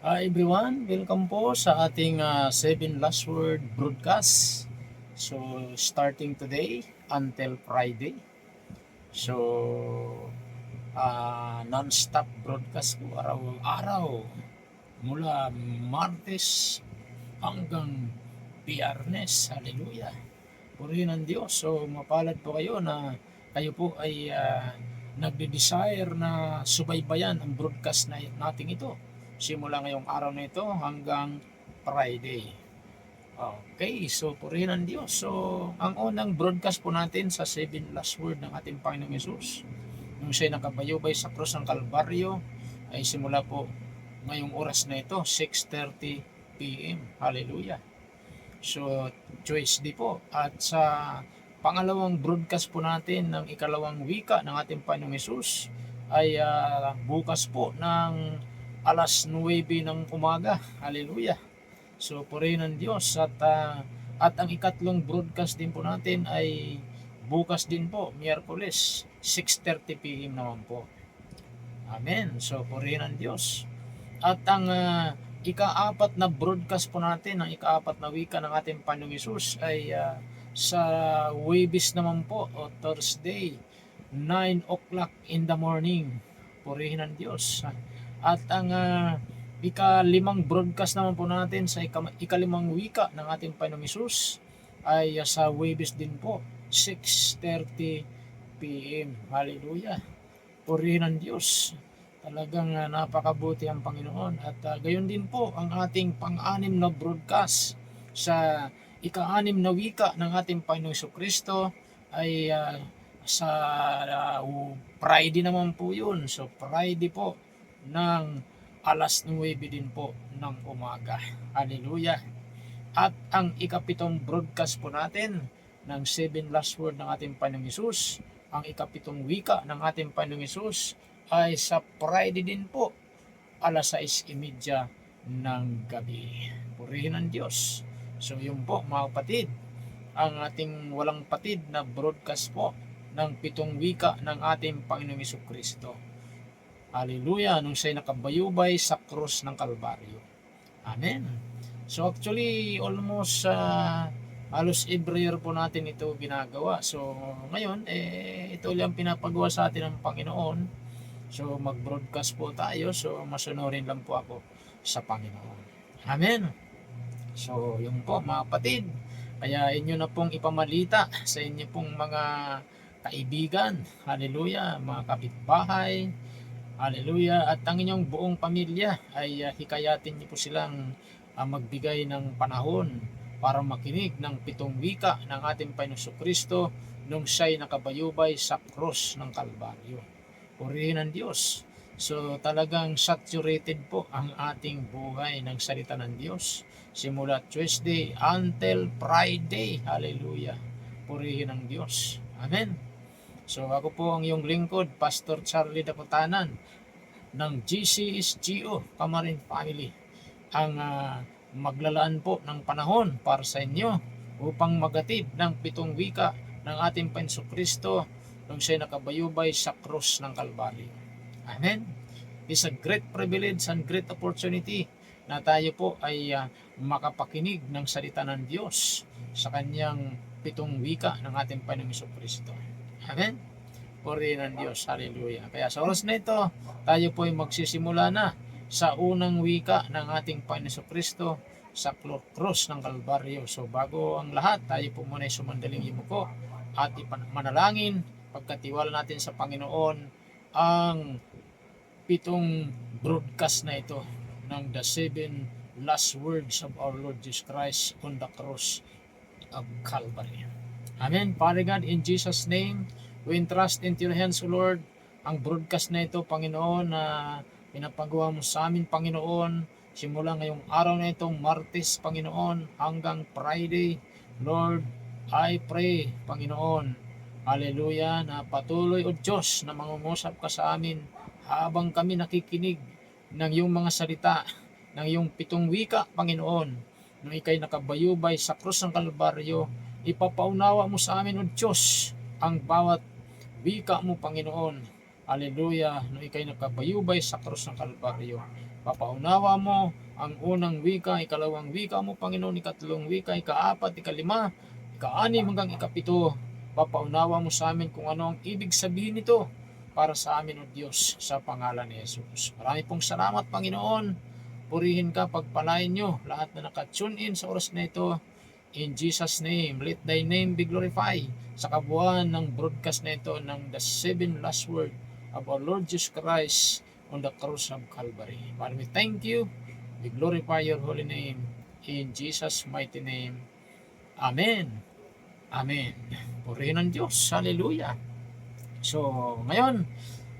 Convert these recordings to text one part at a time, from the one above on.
Hi everyone, welcome po sa ating 7 Last Word broadcast. So, starting today until Friday. So, non-stop broadcast po araw-araw mula Martes hanggang Biyernes. Hallelujah. Purihin ang Diyos. So, mapalad po kayo na kayo po ay nagde-desire na subaybayan ang broadcast na natin ito. Simula ngayong araw na ito hanggang Friday. Okay, so purihin ang Diyos. So, ang unang broadcast po natin sa 7 last word ng ating Panginoong Yesus, nung siya'y nakabayubay sa krus ng Kalbaryo, ay simula po ngayong oras na ito, 6:30 p.m. Hallelujah. So, Tuesday po. At sa pangalawang broadcast po natin ng ikalawang wika ng ating Panginoong Yesus ay bukas po ng alas 9 ng umaga. Hallelujah. So, purihin ng Diyos. At ang ikatlong broadcast din po natin ay bukas din po, Miyerkules, 6:30 p.m. naman po. Amen. So, purihin ng Diyos. At ang ika-apat na broadcast po natin, ang ika-apat na wika ng ating Panginoong Hesus ay sa Huwebes naman po o Thursday, 9 o'clock in the morning. Purihin ng Diyos. At ang ika-limang broadcast naman po natin sa ika-limang wika ng ating Panginoong Hesus ay sa Huwebes din po, 6:30 p.m. Hallelujah. Purihin ng Diyos. Talagang napakabuti ang Panginoon. At gayon din po ang ating pang-anim na broadcast sa ika-anim na wika ng ating Panginoong Kristo ay sa Friday naman po yun. So Friday po ng alas 9 din po ng umaga. Hallelujah. At ang ikapitong broadcast po natin ng 7 last word ng ating Panginoong Hesus, ang ikapitong wika ng ating Panginoong Hesus ay sa Friday din po, alas 6:30 ng gabi. Purihin ang Diyos. So yun po mga kapatid, ang ating walang patid na broadcast po ng pitong wika ng ating Panginoong Jesucristo. Hallelujah, nung siya'y nakabayubay sa krus ng Kalbaryo. Amen. So actually, almost halos every year po natin ito ginagawa. So ngayon, ito lang pinapagawa sa atin ng Panginoon. So mag-broadcast po tayo. So masunurin lang po ako sa Panginoon. Amen. So yun po mga kapatid. Kaya inyo na pong ipamalita sa inyo pong mga kaibigan. Hallelujah. Mga kapitbahay. Hallelujah. At ang inyong buong pamilya ay hikayatin niyo po silang magbigay ng panahon para makinig ng pitong wika ng ating Panginoon Kristo nung siya'y nakabayubay sa cross ng Kalbaryo. Purihin ang Diyos. So talagang saturated po ang ating buhay ng salita ng Diyos. Simula Tuesday until Friday. Hallelujah. Purihin ang Diyos. Amen. So ako po ang iyong lingkod, Pastor Charlie Daputanan ng GCSGO Kamarin Family. Ang maglalaan po ng panahon para sa inyo upang magatid ng pitong wika ng ating Panginoon Kristo nung siya nakabayubay sa krus ng Kalbaryo. Amen. It's a great privilege and great opportunity na tayo po ay makapakinig ng salita ng Diyos sa kanyang pitong wika ng ating Panginoong Kristo. Amen. Purihin ng Diyos. Hallelujah. Kaya sa oras na ito, tayo po ay magsisimula na sa unang wika ng ating Panginoon Kristo sa cross ng Kalbaryo. So bago ang lahat, tayo po muna ay sumandaling yumuko at manalangin pagkatiwala natin sa Panginoon ang pitong broadcast na ito ng the 7 last words of our Lord Jesus Christ on the cross of Calvary. Amen. Father God, in Jesus' name, we entrust into your hands, O Lord, ang broadcast na ito, Panginoon, na pinapagawa mo sa amin, Panginoon, simula ngayong araw na itong Martes, Panginoon, hanggang Friday. Lord, I pray, Panginoon, hallelujah, na patuloy, O Diyos, na mangungusap ka sa amin habang kami nakikinig ng iyong mga salita, ng iyong pitong wika, Panginoon, nung ikay nakabayubay sa krus ng Kalbaryo. Ipapaunawa mo sa amin, O Diyos, ang bawat wika mo, Panginoon. Hallelujah, no ikay nakabayubay sa krus ng Kalbaryo. Papaunawa mo ang unang wika, ikalawang wika mo, Panginoon, ikatlong wika, ikaapat, ikalima, ikaanim hanggang ikapito. Papaunawa mo sa amin kung ano ang ibig sabihin nito para sa amin, O Diyos, sa pangalan ni Jesus. Marami pong salamat, Panginoon. Purihin ka, pagpalain nyo lahat na naka-tune in sa oras na ito. In Jesus' name, let thy name be glorified sa kabuuan ng broadcast na ito ng the 7 last word of our Lord Jesus Christ on the cross of Calvary. Father, we thank you. We glorify your holy name. In Jesus' mighty name. Amen. Amen. Purihin ng Diyos. Hallelujah. So, ngayon,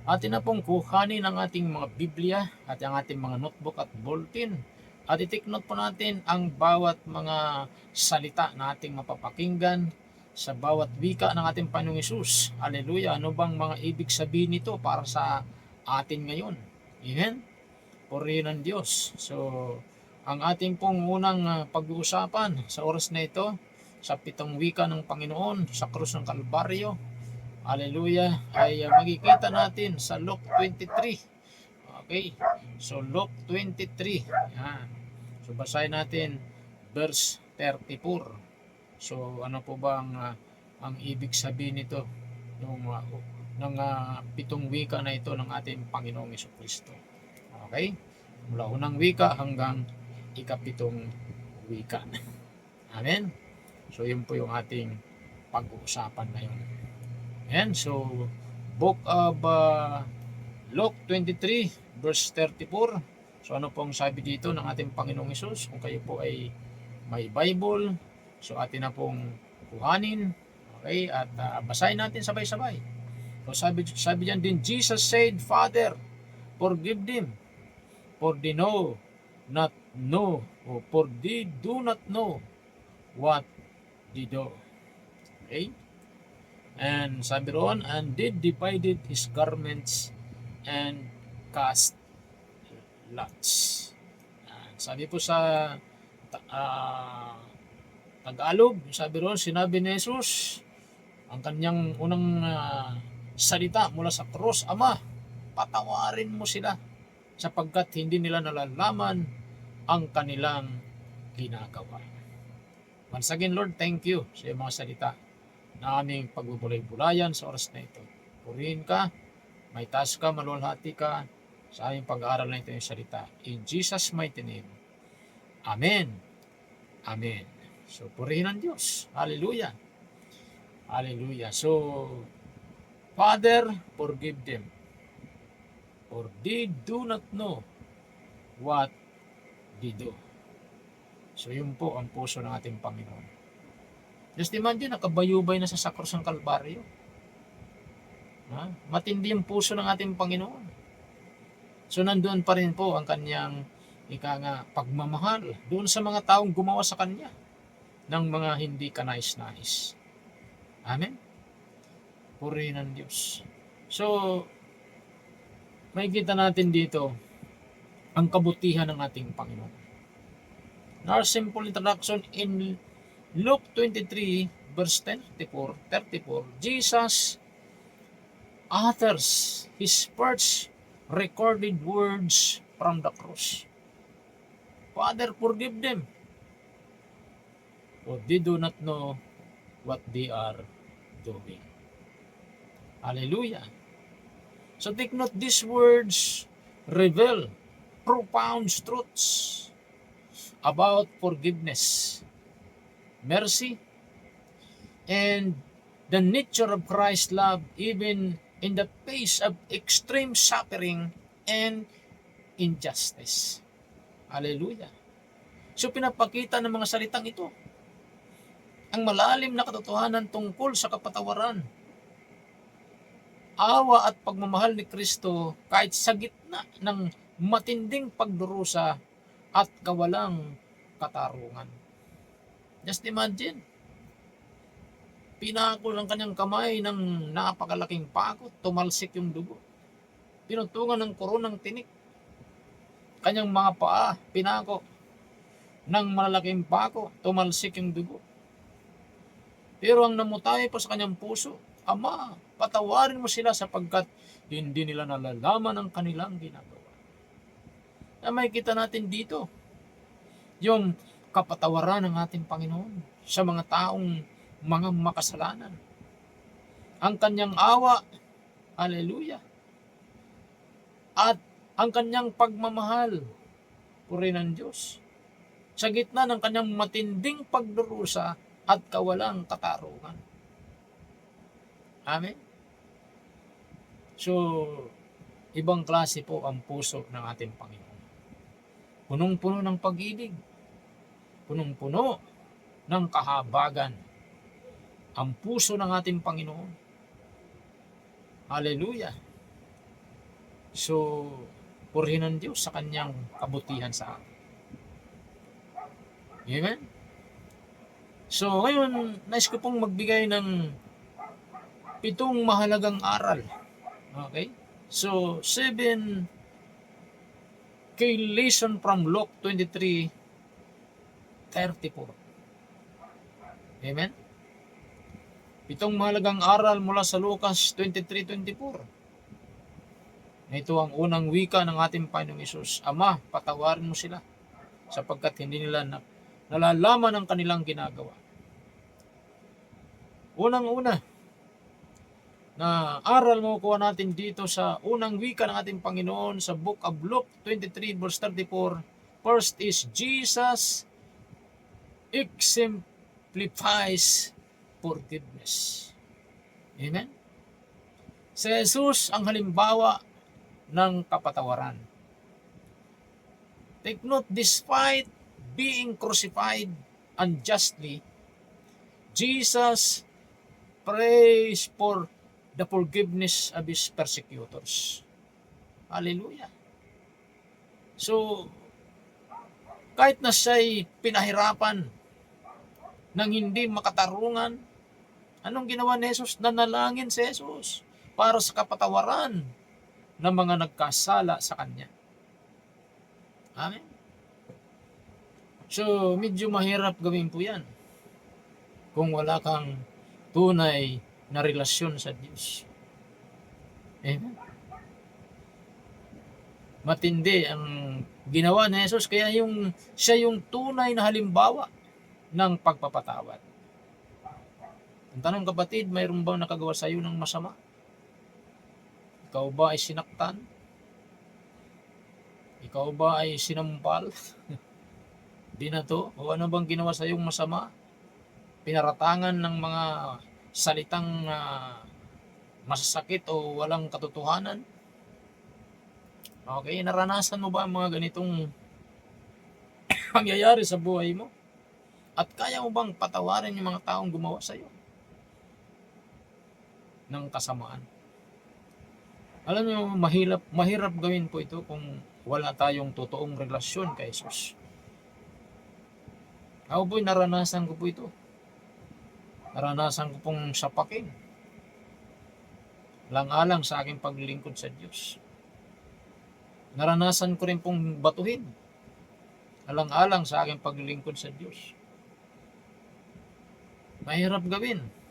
atin na pong kuhanin ang ating mga Biblia at ang ating mga notebook at bulletin. At i-take note po natin ang bawat mga salita na ating mapapakinggan sa bawat wika ng ating Panginoong Hesus. Hallelujah. Ano bang mga ibig sabihin nito para sa atin ngayon? Amen? Purihin ng Diyos. So, ang ating pong unang pag-uusapan sa oras na ito, sa 7 wika ng Panginoon, sa krus ng Kalbaryo, hallelujah, ay makikita natin sa Luke 23. Okay, so Luke 23. Yan. So basahin natin verse 34. So ano po ba ang ibig sabihin nito ng 7 wika na ito ng ating Panginoong Jesucristo? Okay? Mula unang wika hanggang ikapitong wika. Amen? So yun po yung ating pag-uusapan ngayon. Ayan, so book of Luke 23 verse 34. So ano pong sabi dito ng ating Panginoong Hesus? Kung kayo po ay may Bible, so atin na pong kuhanin. Okay, at basahin natin sabay-sabay. So sabi diyan din, Jesus said, Father, forgive them, for they do not know what they do. Okay? And sabi roon, and did divided his garments and cast lots. Sabi po sa Tagalog, sabi roon, sinabi ni Jesus, ang kanyang unang salita mula sa cross, Ama, patawarin mo sila sapagkat hindi nila nalalaman ang kanilang ginagawa. Once again, Lord, thank you sa iyong mga salita na aming pagbubulay-bulayan sa oras na ito. Purihin ka, may taas ka, maluwalhati ka sa aming pag-aaral na ito yung salita. In Jesus' mighty name. Amen. Amen. So, purihin ang Diyos. Hallelujah. Hallelujah. So, Father, forgive them, for they do not know what they do. So, yun po ang puso ng ating Panginoon. Just imagine, nakabayubay na sa krus ng Kalbaryo. Matindi ang puso ng ating Panginoon. So nandoon pa rin po ang kanyang pagmamahal doon sa mga taong gumawa sa kanya ng mga hindi kanais-nais. Amen? Purihin ng Diyos. So, makikita natin dito ang kabutihan ng ating Panginoon. Our simple introduction in Luke 23 verse 34, Jesus utters his first recorded words from the cross. Father, forgive them, for they do not know what they are doing. Hallelujah. So take note, these words reveal profound truths about forgiveness, mercy, and the nature of Christ's love even in the face of extreme suffering and injustice. Hallelujah. So pinapakita ng mga salitang ito ang malalim na katotohanan tungkol sa kapatawaran, awa at pagmamahal ni Kristo kahit sa gitna ng matinding pagdurusa at kawalang katarungan. Just imagine, pinako ng kanyang kamay ng napakalaking pako, tumalsik yung dugo. Pinutungan ng koronang tinik. Kanyang mga paa, pinako ng malalaking pako, tumalsik yung dugo. Pero ang namutay pa sa kanyang puso, Ama, patawarin mo sila sapagkat hindi nila nalalaman ang kanilang ginagawa. May kita natin dito yung kapatawaran ng ating Panginoon sa mga taong mga makasalanan. Ang kanyang awa, hallelujah, at ang kanyang pagmamahal, purihin ng Diyos, sa gitna ng kanyang matinding pagdurusa at kawalang katarungan. Amen? So, ibang klase po ang puso ng ating Panginoon. Punong-puno ng pag-ibig, punong-puno ng kahabagan ang puso ng ating Panginoon. Hallelujah! So, purihin ng Diyos sa kanyang kabutihan sa atin. Amen? So, ngayon, nais ko pong magbigay ng 7 mahalagang aral. Okay? So, 7 key lesson from Luke 23:34. Amen? 7 mahalagang aral mula sa Lucas 23:24. Ito ang unang wika ng ating Panginoong Hesus. Ama, patawarin mo sila sapagkat hindi nila nalalaman ang kanilang ginagawa. Unang-una na aral mo kuha natin dito sa unang wika ng ating Panginoon sa Book of Luke 23:34. First is Jesus exemplifies forgiveness. Amen? Si Jesus ang halimbawa ng kapatawaran. Take note, despite being crucified unjustly, Jesus prays for the forgiveness of his persecutors. Hallelujah. So, kahit na siya'y pinahirapan ng hindi makatarungan, anong ginawa ni Jesus? Nanalangin si Jesus para sa kapatawaran ng mga nagkasala sa kanya. Amen? So, medyo mahirap gawin po yan kung wala kang tunay na relasyon sa Diyos. Amen? Matindi ang ginawa ni Jesus, kaya siya yung tunay na halimbawa ng pagpapatawad. Ang tanong, kapatid, mayroon bang nakagawa sa iyo ng masama? Ikaw ba ay sinaktan? Ikaw ba ay sinampal? Binato? O ano bang ginawa sa iyong masama? Pinaratangan ng mga salitang masasakit o walang katotohanan? Okay, naranasan mo ba ang mga ganitong pangyayari sa buhay mo? At kaya mo bang patawarin yung mga taong gumawa sa iyo ng kasamaan? Alam niyo, mahirap gawin po ito kung wala tayong totoong relasyon kay Jesus. Ako po'y naranasan ko po ito. Naranasan ko pong sapakin. Lang-alang sa aking paglilingkod sa Diyos. Naranasan ko rin pong batuhin. Alang-alang sa aking paglilingkod sa Diyos. Mahirap gawin.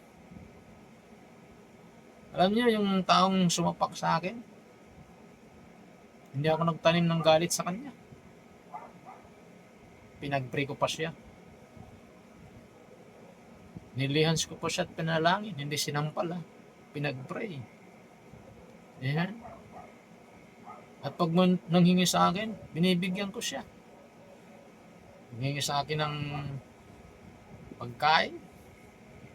Alam niyo, yung taong sumapak sa akin, hindi ako nagtanim ng galit sa kanya. Pinag-pray ko pa siya. Nilihans ko pa siya at pinalangin. Hindi sinampal, pinag-pray. Ayan. At pag nanghingi sa akin, binibigyan ko siya. Nanghingi sa akin ng pagkain,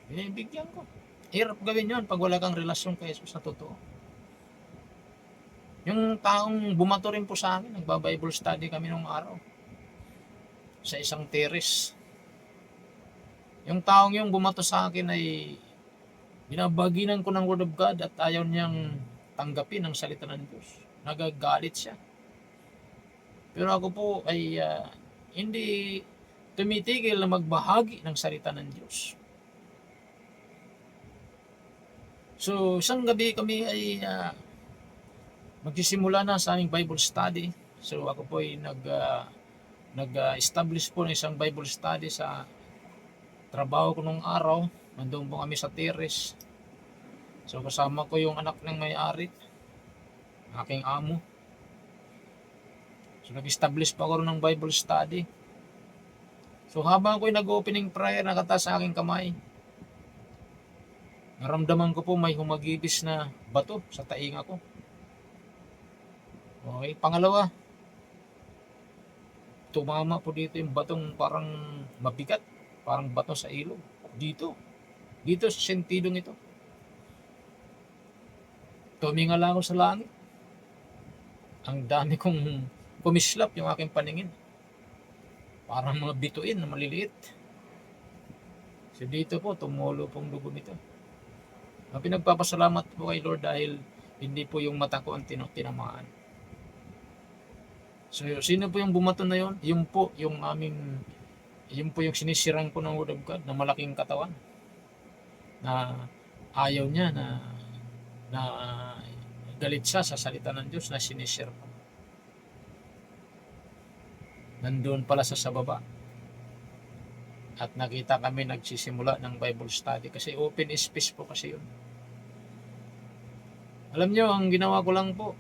binibigyan ko. Hirap gawin yun pag wala kang relasyon kay Jesus na totoo. Yung taong bumato rin po sa akin, nagba-Bible study kami nung araw sa isang terrace. Yung taong yung bumato sa akin ay binabaginan ko ng Word of God at ayaw niyang tanggapin ang salita ng Diyos. Nagagalit siya. Pero ako po ay hindi tumitigil na magbahagi ng salita ng Diyos. So, isang gabi kami ay magsisimula na sa aming Bible study. So, ako po ay nag-establish po ng isang Bible study sa trabaho ko nung araw. Nandun po kami sa terrace. So kasama ko yung anak ng may-ari, aking amo. So nag-establish pa ako ng Bible study. So habang ako'y nag-opening prayer, nakataas sa aking kamay, naramdaman ko po may humagibis na bato sa tainga ko. Okay, pangalawa, tumama po dito yung batong parang mabigat, parang bato sa ilog. Dito sa sentidong ito. Tumingala ako sa langit. Ang dami kong kumislap yung aking paningin. Parang mga bituin na maliliit. So dito po, tumulo pong dugo nito. Ang pinagpapasalamat po kay Lord dahil hindi po yung mata ko ang tinamaan. So sino po yung bumato na yon? Yung po yung sinisirang ko ng Word of God na malaking katawan. Na ayaw niya na galit siya sa salita ng Diyos na sinishare ko. Nandun pala sa baba. At nakita kami nagsisimula ng Bible study kasi open space po kasi yun. Alam nyo, ang ginawa ko lang po,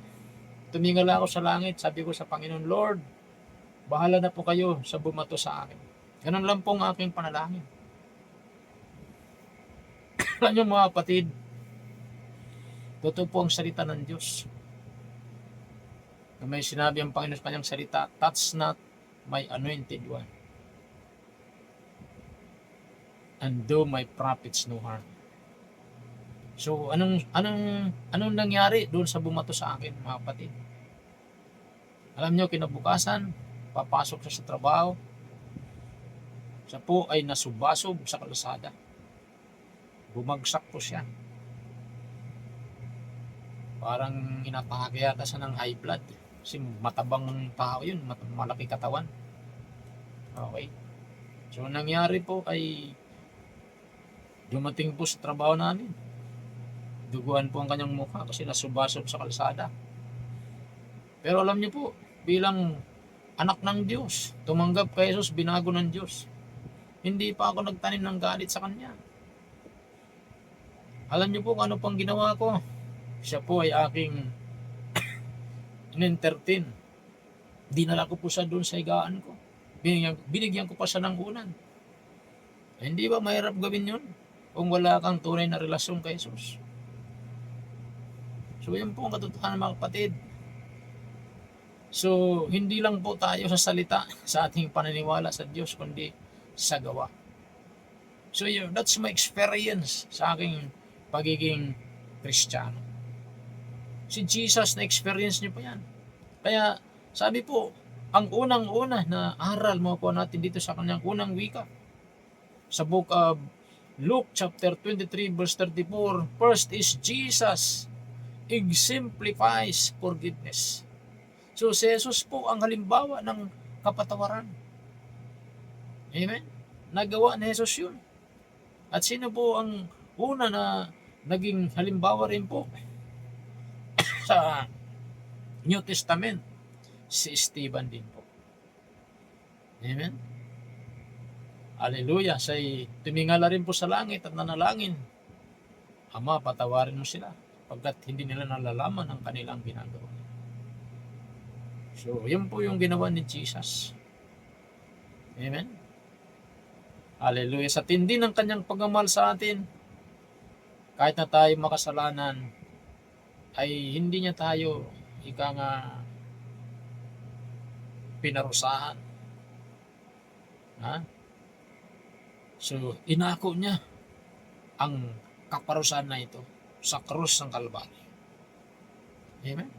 tumingala ako sa langit, sabi ko sa Panginoon, Lord, bahala na po kayo sa bumato sa akin. Ganun lang po ang aking panalangin. Alam nyo mga kapatid, totoo po ang salita ng Diyos. Na may sinabi ang Panginoon sa kanyang salita, touch not my anointed one, and do my prophets no harm. So, anong nangyari doon sa bumato sa akin, mga kapatid? Alam nyo, kinabukasan, papasok siya sa trabaho, siya po ay nasubasog sa kalsada. Bumagsak po siya. Parang inatake yata siya ng high blood. Kasi matabang tao yun, malaki katawan. Okay. So, nangyari po ay dumating po sa trabaho namin. Duguan po ang kanyang mukha kasi nasubasog sa kalsada. Pero alam niyo po, bilang anak ng Diyos, tumanggap kay Jesus, binago ng Diyos. Hindi pa ako nagtanim ng galit sa kanya. Alam niyo po kung ano pang ginawa ko? Siya po ay aking in-entertain. Dinala ko po siya doon sa higaan ko. Binigyan ko pa siya ng unan. Hindi ba mahirap gawin yun kung wala kang tunay na relasyon kay Jesus? So yan po ang katotohanan, mga kapatid. So hindi lang po tayo sa salita sa ating paniniwala sa Diyos, kundi sa gawa. So that's my experience sa aking pagiging Kristiyano. Si Jesus, na-experience niyo po yan. Kaya sabi po, ang unang-una na aral makuha natin dito sa kanyang unang wika, sa book of Luke chapter 23 verse 34, first is Jesus exemplifies forgiveness. So si Jesus po ang halimbawa ng kapatawaran. Amen? Nagawa ni Jesus yun. At sino po ang una na naging halimbawa rin po sa New Testament? Si Stephen din po. Amen? Hallelujah. Siya'y tumingala rin po sa langit at nanalangin, Ama, patawarin mo sila pagkat hindi nila nalalaman ang kanilang ginagawa. So, yun po yung ginawa ni Jesus. Amen? Hallelujah. Sa tindi ng kanyang pagmamahal sa atin, kahit na tayo makasalanan, ay hindi niya tayo pinarusahan. Ha? So, inako niya ang kaparusahan na ito sa krus ng Kalbaryo. Amen?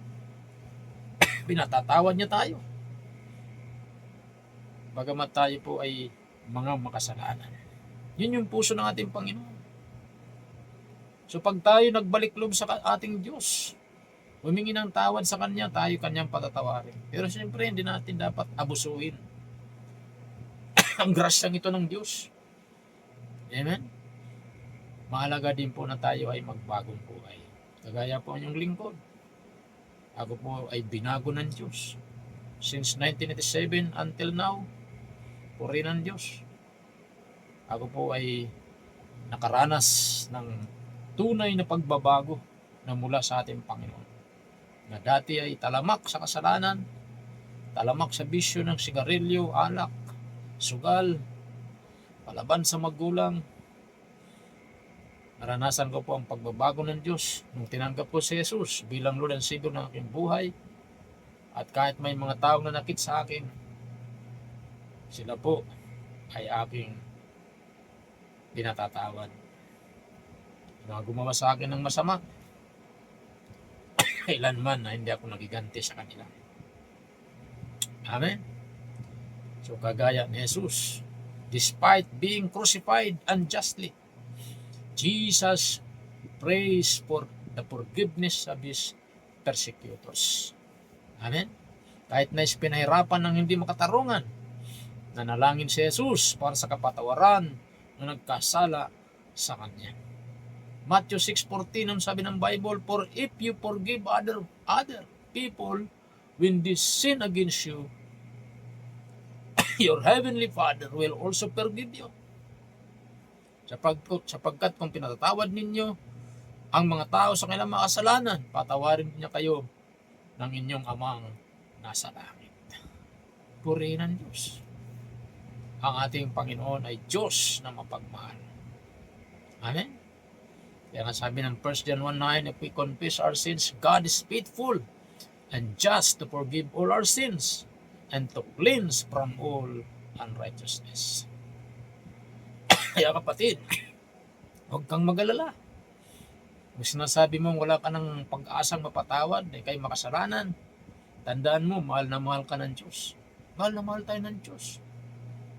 Pinatatawad niya tayo. Bagamat tayo po ay mga makasalanan. Yun yung puso ng ating Panginoon. So pag tayo nagbalik loob sa ating Diyos, humingi ng tawad sa Kanya, tayo Kanyang patatawarin. Pero siyempre, hindi natin dapat abusuin ang grasyang ito ng Diyos. Amen? Mahalaga din po na tayo ay magbagong buhay. Kagaya po ang inyong lingkod. Ako po ay binago ng Diyos. Since 1987 until now, puri ng Diyos. Ako po ay nakaranas ng tunay na pagbabago na mula sa ating Panginoon. Na dati ay talamak sa kasalanan, talamak sa bisyo ng sigarilyo, alak, sugal, palaban sa magulang. Naranasan ko po ang pagbabago ng Diyos nung tinanggap ko si Jesus bilang Lord and Savior ng aking buhay. At kahit may mga taong nanakit sa akin, sila po ay aking pinatatawad. Mga gumawa sa akin ng masama, kailanman na hindi ako nagiganti sa kanila. Amen? So kagaya ni Jesus, despite being crucified unjustly, Jesus prays for the forgiveness of his persecutors. Amen? Kahit na pinahirapan ng hindi makatarungan, nanalangin si Jesus para sa kapatawaran na nagkasala sa kanya. Matthew 6:14 ang sabi ng Bible, for if you forgive other people when they sin against you, your heavenly Father will also forgive you. Sapagkat kung pinatatawad ninyo ang mga tao sa kanilang mga kasalanan, patawarin niya kayo ng inyong amang nasa langit. Purihin ang Diyos. Ang ating Panginoon ay Diyos na mapagmahal. Amen? Kaya nga sabi ng 1 John 1:9, if we confess our sins, God is faithful and just to forgive all our sins and to cleanse from all unrighteousness. Kaya kapatid, huwag kang mag-alala. Kung sinasabi mo wala ka ng pag-asang mapatawad, ay kay makasalanan, tandaan mo, mahal na mahal ka ng Diyos. Mahal na mahal tayo ng Diyos.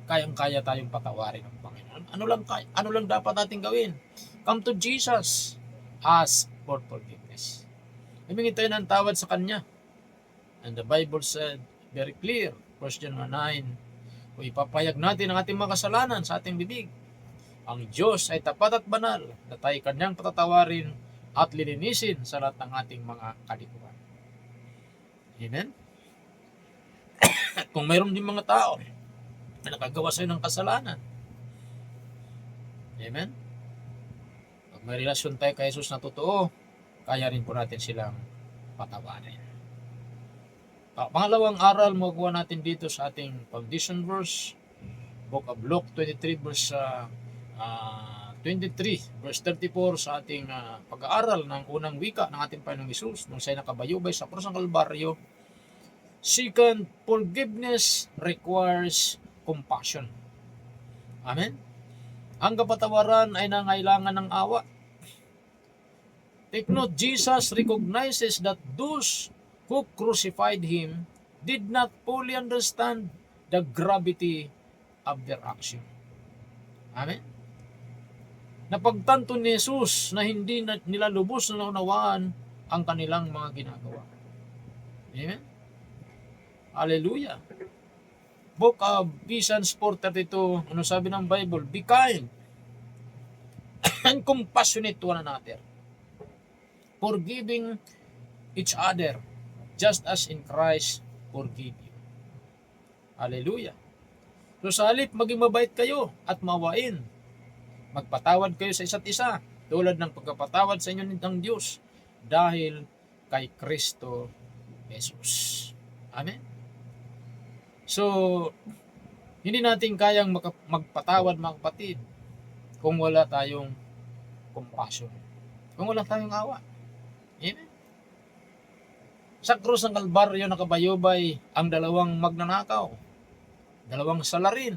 Kayang-kaya tayong patawarin ng Panginoon. Ano lang dapat natin gawin? Come to Jesus. Ask for forgiveness. Humingi tayo ng tawad sa Kanya. And the Bible said, very clear, 1 John 1:9, kung ipapayag natin ang ating mga kasalanan sa ating bibig, ang Diyos ay tapat at banal na tayo Kanyang patatawarin at lilinisin sa lahat ng ating mga kalikuan. Amen? At kung mayroon din mga tao na nakagawa sa'yo ng kasalanan, amen? Pag may relasyon tayo kay Jesus na totoo, kaya rin po natin silang patawarin. Pangalawang aral magawa natin dito sa ating foundation verse, Book of Luke 23 verse 34 sa ating pag-aaral ng unang wika ng ating Panginoong Hesus nung siya'y nakabayubay sa krus ng Kalbaryo. Second, forgiveness requires compassion. Amen? Ang kapatawaran ay nangailangan ng awa. Take note, Jesus recognizes that those who crucified him did not fully understand the gravity of their action. Amen? Napagtanto ni Jesus na hindi nila lubos na naunawaan ang kanilang mga ginagawa. Amen? Hallelujah! Book of Ephesians 4:32, ano sabi ng Bible? Be kind and compassionate to one another, forgiving each other, just as in Christ forgive you. Hallelujah! So sa halip, maging mabait kayo at mawain. Magpatawad kayo sa isa't isa, tulad ng pagkapatawad sa inyo ng Diyos, dahil kay Kristo Jesus. Amen? So, hindi natin kayang magpatawad mga kapatid kung wala tayong compassion, kung wala tayong awa. Amen? Sa krus ng Kalbaryo nakabayubay ang dalawang magnanakaw, dalawang salarin,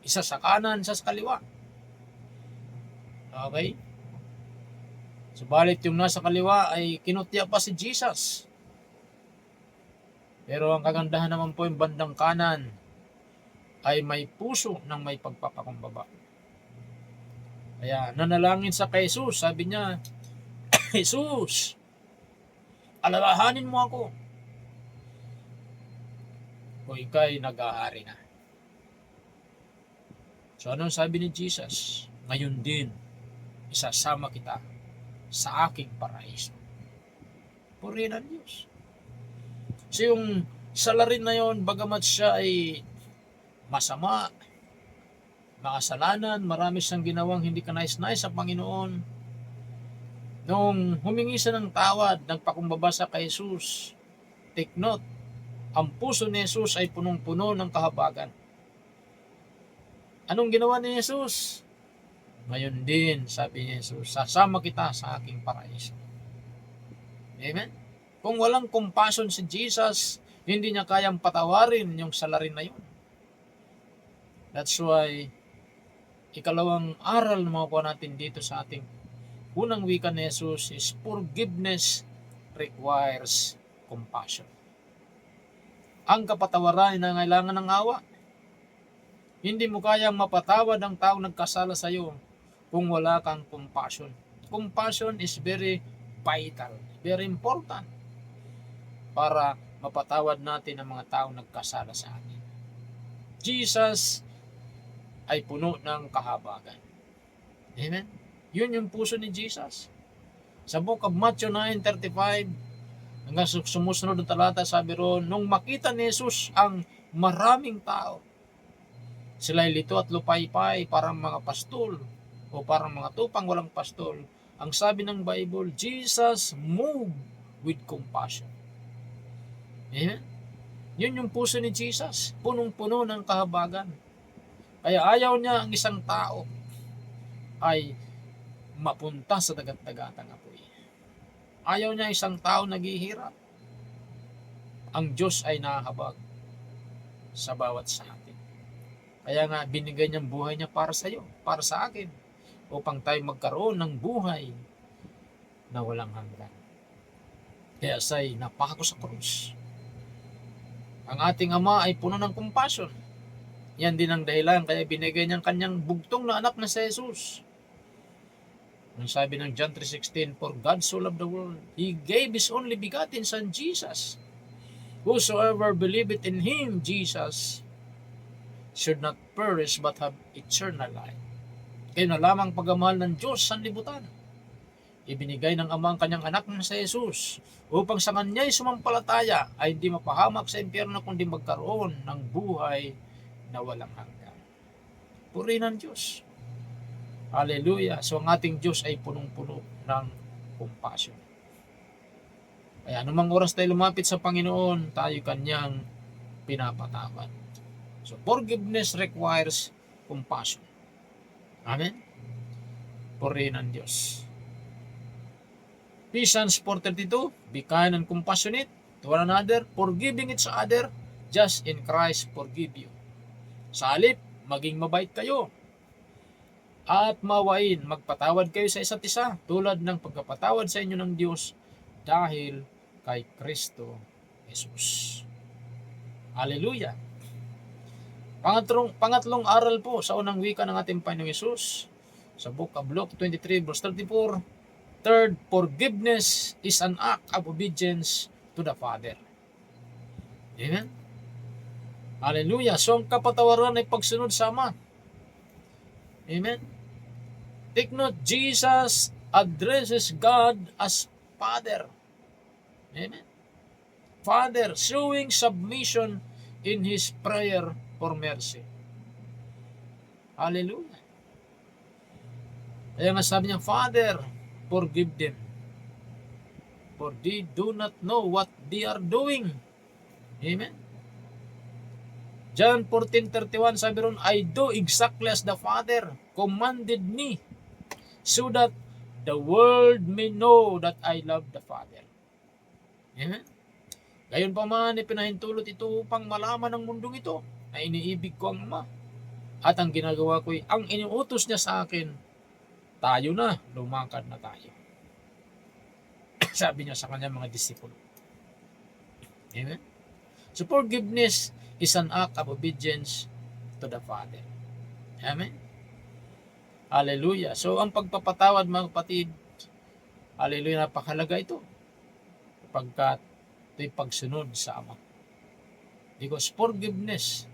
isa sa kanan, isa sa kaliwa. Okay? Subalit yung nasa kaliwa ay kinutya pa si Jesus. Pero ang kagandahan naman po yung bandang kanan ay may puso ng may pagpapakumbaba. Kaya nanalangin sa kay Jesus, sabi niya, Jesus, alalahanin mo ako o ika'y nag-aari na. So anong sabi ni Jesus? Ngayon din, isasama kita sa aking paraiso. Purihin ang Diyos. So yung salarin na yon, bagamat siya ay masama, makasalanan, marami siyang ginawang hindi kanais-nais sa Panginoon, Nung humingi siya ng tawad, nagpakumbaba siya kay Jesus. Take note, ang puso ni Jesus ay punong-puno ng kahabagan. Anong ginawa ni Jesus? Ngayon din, sabi ni Jesus, sasama kita sa aking paraiso. Amen? Kung walang compassion si Jesus, hindi niya kayang patawarin yung salarin na yun. That's why, ikalawang aral na makuha natin dito sa ating unang wika ni Jesus is forgiveness requires compassion. Ang kapatawaran ay nangailangan ng awa. Hindi mo kayang mapatawad ang taong nagkasala sa iyo kung wala kang compassion. Compassion is very vital, very important para mapatawad natin ang mga taong nagkasala sa atin. Jesus ay puno ng kahabagan. Amen? Yun yung puso ni Jesus. Sa book of Matthew 9:35, hanggang sumusunod ng talata, sabi roon, nung makita ni Jesus ang maraming tao, sila'y lito at lupaypay parang mga pastol o parang mga tupang walang pastol. Ang sabi ng Bible, Jesus moved with compassion. Amen? Yun yung puso ni Jesus, punong-puno ng kahabagan. Kaya ayaw niya ang isang tao ay mapunta sa dagat-dagatang apoy. Ayaw niya isang tao naghihirap. Ang Diyos ay nahahabag sa bawat sa atin. Kaya nga binigay niyang buhay niya para sa iyo, para sa akin, upang tayo magkaroon ng buhay na walang hanggan. Kaya siya'y napako sa krus. Ang ating Ama ay puno ng compassion. Yan din ang dahilan kaya binigay niyang kanyang bugtong na anak na si Jesus. Ang sabi ng John 3:16, for God so loved the world, He gave His only begotten Son, Jesus. Whosoever believeth in Him, Jesus, should not perish but have eternal life. Kaya na lamang pagmamahal ng Diyos sa libutan. Ibinigay ng Ama ang kanyang anak na si Jesus upang sa kanya'y sumampalataya ay hindi mapahamak sa impyerno kundi magkaroon ng buhay na walang hanggan. Purihin ang Diyos. Hallelujah. So ang ating Diyos ay punong-puno ng compassion. Kaya anumang oras tayo lumapit sa Panginoon, tayo kanyang pinapatawad. So forgiveness requires compassion. Amen? Purihin ang Diyos. Ephesians 4:32, be kind and compassionate to one another, forgiving each other, just in Christ forgive you. Sa halip, maging mabait kayo. At mawain, magpatawad kayo sa isa't isa, tulad ng pagkapatawad sa inyo ng Diyos dahil kay Kristo Jesus. Hallelujah! Pangatlong aral po sa unang wika ng ating Panginoong Jesus, sa book of Luke 23 verse 34, third, forgiveness is an act of obedience to the Father. Amen? Hallelujah! So ang kapatawaran ay pagsunod sa Ama. Amen? Take note, Jesus addresses God as Father. Amen? Father, showing submission in His prayer for mercy. Hallelujah. Kaya nga sabi niya, Father, forgive them, for they do not know what they are doing. Amen? John 14:31 sabi ron, I do exactly as the Father commanded me, so that the world may know that I love the Father. Amen? Gayon pa man, ipinahintulot ito upang malaman ng mundong ito na iniibig ko ang Ama. At ang ginagawa ko ay, ang iniutos niya sa akin, tayo na, lumakad na tayo. Sabi niya sa kanyang mga disipulo. Amen? So forgiveness is an act of obedience to the Father. Amen? Hallelujah. So ang pagpapatawad, mga kapatid, hallelujah, napakahalaga ito. Pagkat ito'y pagsunod sa Ama. Because forgiveness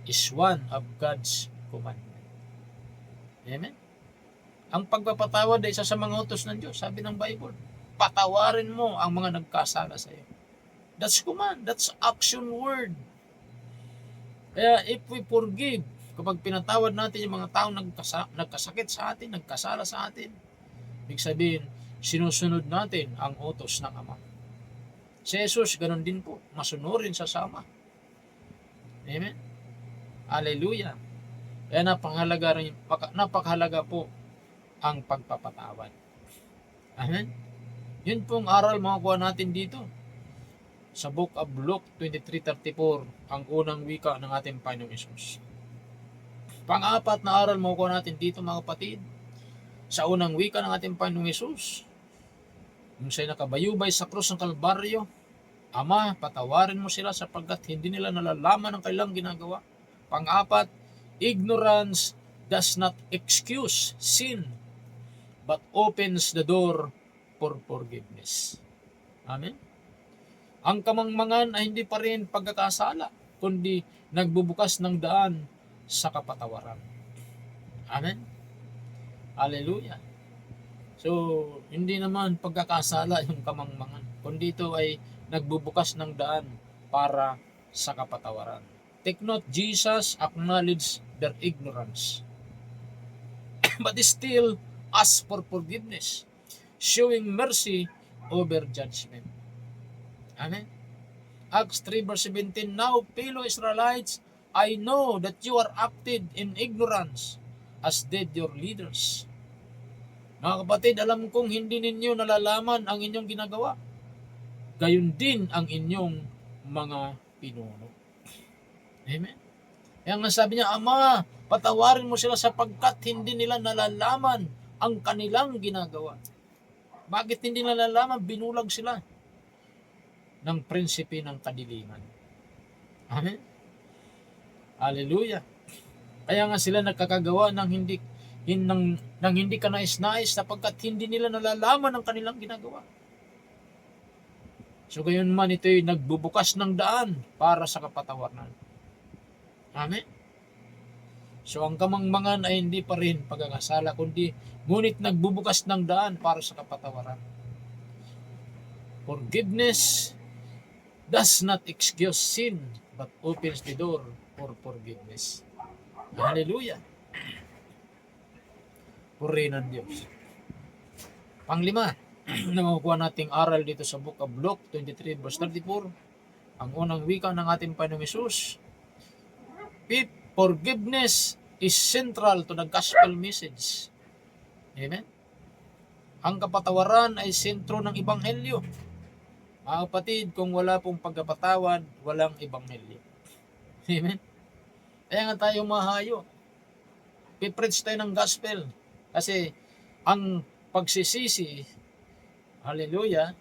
is one of God's commandment. Amen? Ang pagpapatawad ay isa sa mga utos ng Diyos. Sabi ng Bible, patawarin mo ang mga nagkasala sa iyo. That's command. That's action word. Kaya if we forgive, kapag pinatawad natin yung mga taong nagkasakit sa atin, nagkasala sa atin, ibig sabihin, sinusunod natin ang utos ng Ama. Si Jesus, ganun din po, masunurin sa Ama. Amen? Hallelujah! Kaya napakahalaga po ang pagpapatawad. Amen? Yun pong aral makukuha natin dito sa Book of Luke 23:34, ang unang wika ng ating Panginoong Hesus. Pang-apat na aral makukuha natin dito, mga kapatid, sa unang wika ng ating Panginoong Hesus, yung siya'y nakabayubay sa krus ng Kalbaryo, Ama, patawarin mo sila sapagkat hindi nila nalalaman ang kailang ginagawa. Pang-apat, ignorance does not excuse sin, but opens the door for forgiveness. Amen? Ang kamangmangan ay hindi pa rin pagkakasala, kundi nagbubukas ng daan sa kapatawaran. Amen? Hallelujah! So, hindi naman pagkakasala yung kamangmangan, kundi ito ay nagbubukas ng daan para sa kapatawaran. Take note, Jesus acknowledged their ignorance, but still asked for forgiveness, showing mercy over judgment. Amen? Acts 3:17, Now, fellow Israelites, I know that you are acted in ignorance, as did your leaders. Mga kapatid, alam kong hindi ninyo nalalaman ang inyong ginagawa. Gayon din ang inyong mga pinuno. Amen? Kaya nga sabi niya, Ama, patawarin mo sila sapagkat hindi nila nalalaman ang kanilang ginagawa. Bakit hindi nalalaman? Binulag sila ng prinsipe ng kadiliman. Amen? Hallelujah! Kaya nga sila nagkakagawa ng hindi kanais-nais sapagkat hindi nila nalalaman ang kanilang ginagawa. So gayon man, ito'y nagbubukas ng daan para sa kapatawaran. Amen? So ang kamangmangan ay hindi pa rin pagkakasala, kundi ngunit nagbubukas ng daan para sa kapatawaran. Forgiveness does not excuse sin, but opens the door for forgiveness. Hallelujah! Purihin ang Diyos. Panglima, na makukuha nating aral dito sa Book of Luke 23:34, ang unang wika ng ating Panginoong Hesus. Forgiveness is central to the gospel message. Amen? Ang kapatawaran ay sentro ng ebanghelyo. Mga kapatid, kung wala pong pagkapatawad, walang ebanghelyo. Amen? Kaya nga tayo mahayo. Pipreach tayo ng gospel. Kasi ang pagsisisi, hallelujah,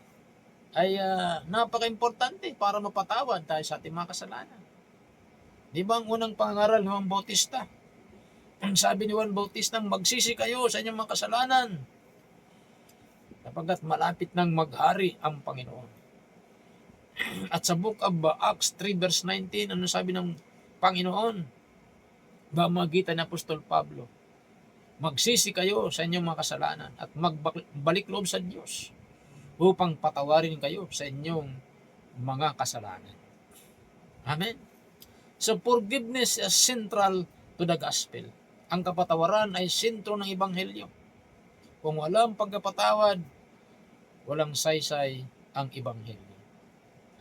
ay napaka-importante para mapatawad tayo sa ating mga kasalanan. Di ba ang unang pangaral ni Juan Bautista? Ang sabi ni Juan Bautista, magsisi kayo sa inyong mga kasalanan sapagkat malapit nang maghari ang Panginoon. At sa Book of Acts 3:19, ano sabi ng Panginoon? Pamamagitan ni Apostol Pablo, magsisi kayo sa inyong mga kasalanan at magbalik loob sa Diyos upang patawarin kayo sa inyong mga kasalanan. Amen? So forgiveness is central to the gospel. Ang kapatawaran ay sentro ng ebanghelyo. Kung walang pagkapatawad, walang saysay ang ebanghelyo.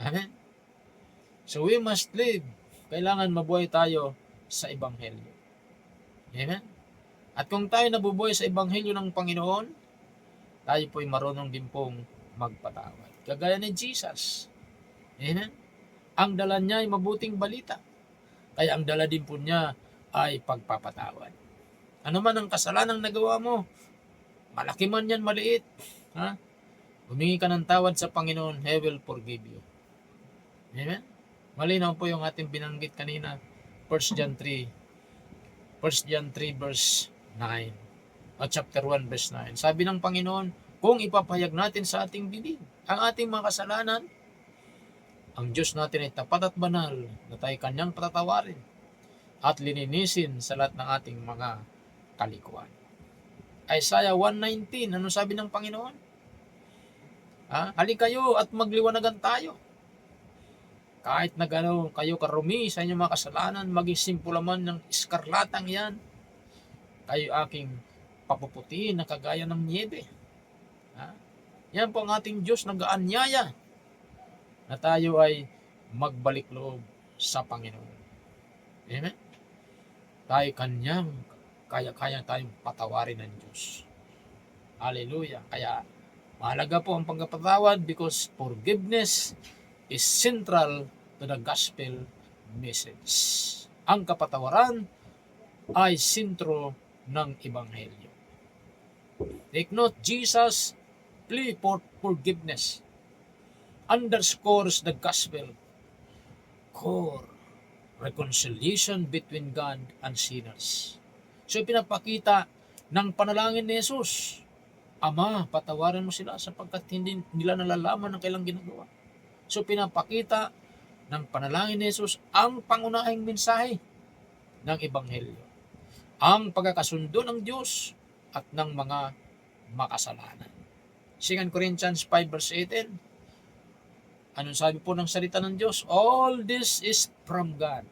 Amen? So we must live. Kailangan mabuhay tayo sa ebanghelyo. Amen? At kung tayo nabubuhay sa ebanghelyo ng Panginoon, tayo po'y marunong din pong magpatawad. Kagaya ni Jesus. Amen? Ang dala niya ay mabuting balita. Kaya ang dala din po niya ay pagpapatawad. Ano man ang kasalanang nagawa mo, malaki man yan, maliit, ha? Humingi ka ng tawad sa Panginoon, He will forgive you. Amen? Malinaw po yung ating binanggit kanina, 1 John 3 verse 9, o chapter 1 verse 9. Sabi ng Panginoon, kung ipapahayag natin sa ating bibig ang ating mga kasalanan, ang Diyos natin ay tapat at banal na tayo kanyang patatawarin at lininisin sa lahat ng ating mga kalikuan. Isaiah 1:19, ano sabi ng Panginoon? Halika kayo at magliwanagan tayo. Kahit na gano'n kayo karumi sa inyong mga kasalanan, maging simpula man ng iskarlatang yan, kayo aking papuputiin na kagaya ng niebe. Yan po ang ating Diyos, nag-aanyaya na tayo ay magbalik loob sa Panginoon. Amen? Tayo kanyang, kaya tayong patawarin ng Diyos. Hallelujah. Kaya mahalaga po ang pagkapatawad because forgiveness is central to the gospel message. Ang kapatawaran ay sentro ng Ebanghelyo. Take note, Jesus' plea for forgiveness underscores the gospel core, reconciliation between God and sinners. So pinapakita ng panalangin ni Jesus, Ama, patawarin mo sila sapagkat hindi nila nalalaman ang kailang ginagawa. So pinapakita ng panalangin ni Jesus ang pangunahing mensahe ng Ebanghelyo. Ang pagkakasundo ng Diyos at ng mga makasalanan. 2 Corinthians 5 verse 18. Anong sabi po ng salita ng Diyos? All this is from God,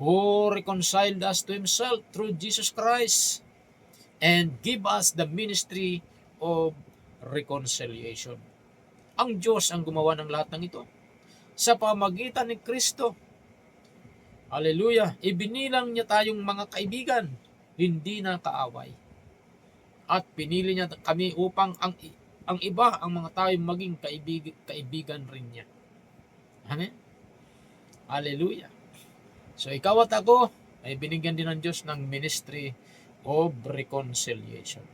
who reconciled us to Himself through Jesus Christ and give us the ministry of reconciliation. Ang Diyos ang gumawa ng lahat ng ito. Sa pamagitan ni Kristo, hallelujah, ibinilang niya tayong mga kaibigan, hindi na kaaway. At pinili niya kami upang ang iba, ang mga tao maging kaibigan rin niya. Amen? Hallelujah. So ikaw at ako ay binigyan din ng Diyos ng ministry of reconciliation.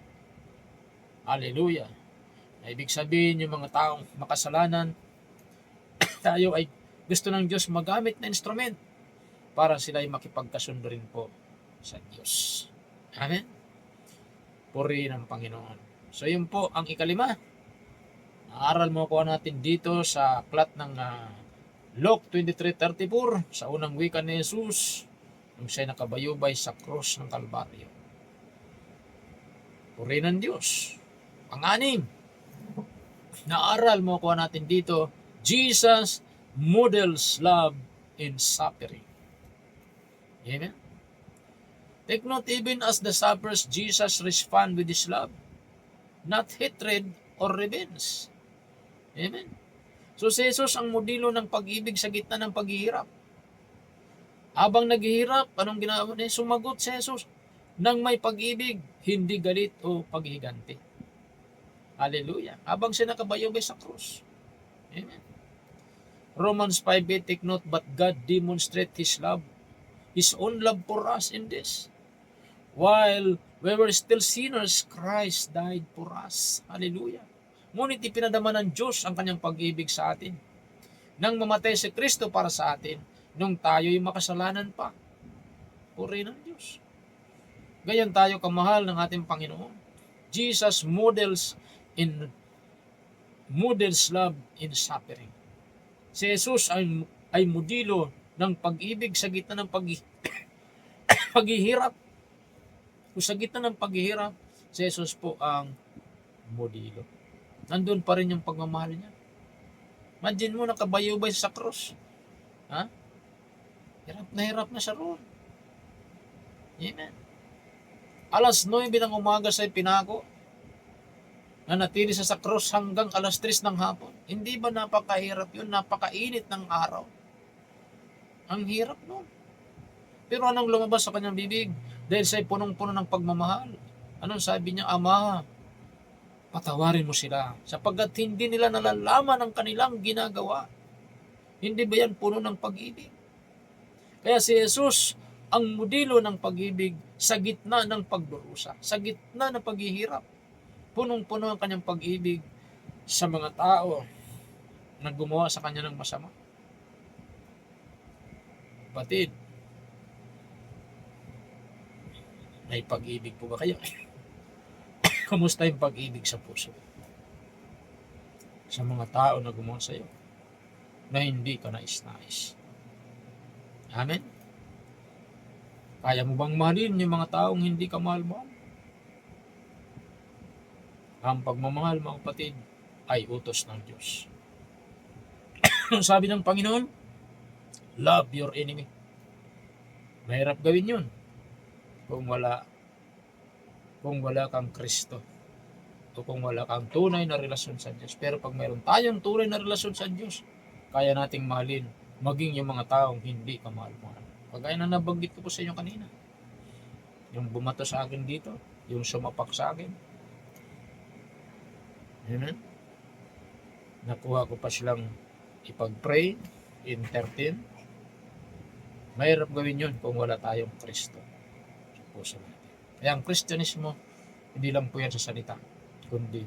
Hallelujah. Ibig sabihin yung mga taong makasalanan, tayo ay gusto ng Diyos magamit na instrument para sila ay makipagkasundo rin po sa Diyos. Amen? Puri ng Panginoon. So yun po ang ikalima. Aaral mo ko natin dito sa aklat ng Luke 23:34 sa unang wika ni Jesus nung siya'y nakabayubay sa krus ng Kalbaryo. Puri ng Diyos. Pang-anim, naaral mo ko natin dito, Jesus models love in suffering. Amen? Take note, even as the suffers, Jesus respond with His love, not hatred or revenge. Amen? So si Jesus ang modelo ng pag-ibig sa gitna ng paghihirap. Habang naghihirap, anong ginawa niya? Sumagot si Jesus ng may pag-ibig, hindi galit o paghihiganti. Hallelujah. Habang siya nakabayobay sa krus. Amen. Romans 5:8, take note, but God demonstrates His love, His own love for us in this. While we were still sinners, Christ died for us. Hallelujah. Ngunit ipinadama ng Diyos ang kanyang pag-ibig sa atin nang mamatay si Kristo para sa atin nung tayo'y makasalanan pa. Puri ng Diyos. Gayon tayo kamahal ng ating Panginoon. Jesus models love in suffering. Si Jesus ay modelo ng pag-ibig sa gitna ng paghihirap. Kung sa gitna ng paghihirap, si Jesus po ang modelo. Nandun pa rin yung pagmamahal niya. Imagine mo, nakabayubay sa krus. Ha? Hirap na siya roon. Amen. Alas 9 ng umaga sa'y pinako. Nanatili sa krus hanggang alas 3 ng hapon. Hindi ba napakahirap yun? Napakainit ng araw. Ang hirap nun. Pero anong lumabas sa kanyang bibig? Dahil siya'y punong-puno ng pagmamahal. Anong sabi niya? Ama, patawarin mo sila sapagkat hindi nila nalalaman ang kanilang ginagawa. Hindi ba yan puno ng pag-ibig? Kaya si Jesus ang modelo ng pag-ibig sa gitna ng pagdurusa, sa gitna ng paghihirap. Punong-puno ang kanyang pag-ibig sa mga tao na gumawa sa kanya ng masama. Batid, may pag-ibig po ba kayo? Kamusta yung pag-ibig sa puso? Sa mga tao na gumawa sa iyo na hindi ka nais-nais. Amen? Kaya mo bang mahalin yung mga taong hindi ka mahal-mahal? Ang pagmamahal, mga kapatid, ay utos ng Diyos. Sabi ng Panginoon, love your enemy. Mahirap gawin yun kung wala kang Kristo. o kung wala kang tunay na relasyon sa Diyos. Pero pag mayroon tayong tunay na relasyon sa Diyos, kaya nating mahalin maging yung mga taong hindi ka mahal-mahal. Kagaya na nabanggit ko po sa inyo kanina. Yung bumato sa akin dito, yung sumapak sa akin. Amen? Nakuha ko pa silang ipag-pray, entertain. Mahirap gawin yun kung wala tayong Kristo sa puso natin. Kaya ang Kristyanismo, hindi lang po yan sa salita, kundi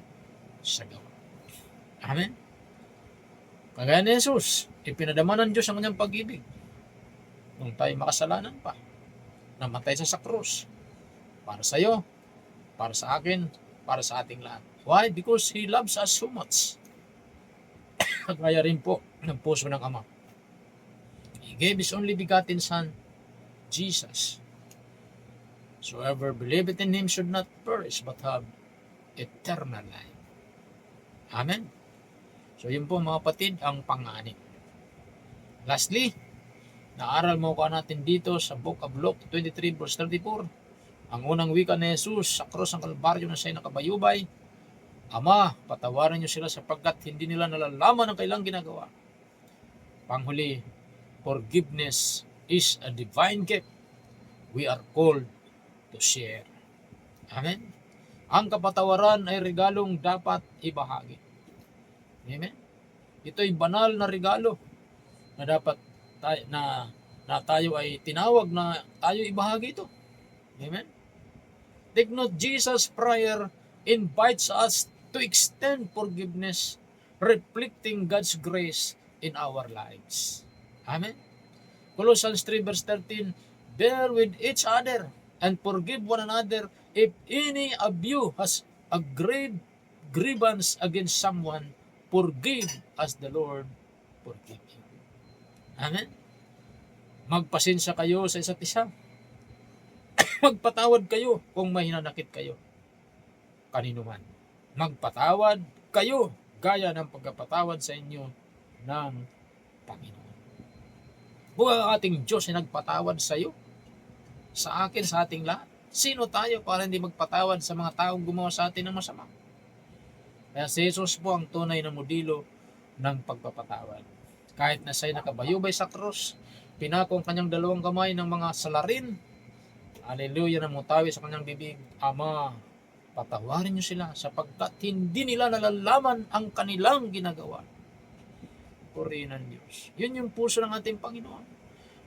sa gawa. Amen? Kagaya ni Jesus, ipinadama ng Diyos ang kanyang pag-ibig. Nung tayo makasalanan pa, namatay sa krus. Para sa iyo, para sa akin, para sa ating lahat. Why? Because He loves us so much. Kaya rin po ng puso ng Ama. He gave His only begotten Son, Jesus. So whoever believeth in Him should not perish but have eternal life. Amen? So yun po mga kapatid ang pang-anim. Lastly, naaral mo ka natin dito sa Book of Luke 23 verse 34. Ang unang wika ni Jesus sa krus ng Kalbaryo na siya'y nakabayubay, Ama, patawarin niyo sila sapagkat hindi nila nalalaman ang kailang ginagawa. Panghuli, forgiveness is a divine gift. We are called to share. Amen? Ang kapatawaran ay regalong dapat ibahagi. Amen? Ito'y banal na regalo na dapat tayo ay tinawag na tayo ibahagi ito. Amen? Take note, Jesus' prayer invites us to extend forgiveness, reflecting God's grace in our lives. Amen? Colossians 3 verse 13, bear with each other and forgive one another if any of you has a grave grievance against someone, forgive as the Lord forgive you. Amen? Magpasensya kayo sa isa't isa. Magpatawad kayo kung may hinanakit kayo kanino man. Magpatawad kayo gaya ng pagkapatawad sa inyo ng Panginoon. Kung ang ating Diyos ay nagpatawad sa iyo, sa akin, sa ating lahat, sino tayo para hindi magpatawad sa mga taong gumawa sa atin ng masama? Kaya si Jesus po ang tunay na modelo ng pagpapatawad. Kahit na siya'y nakabayubay sa krus, pinako ang kanyang dalawang kamay ng mga salarin, hallelujah, na mutawi sa kanyang bibig, Ama, patawarin niyo sila sapagkat hindi nila nalalaman ang kanilang ginagawa. Purihin ng Diyos. Yun yung puso ng ating Panginoon.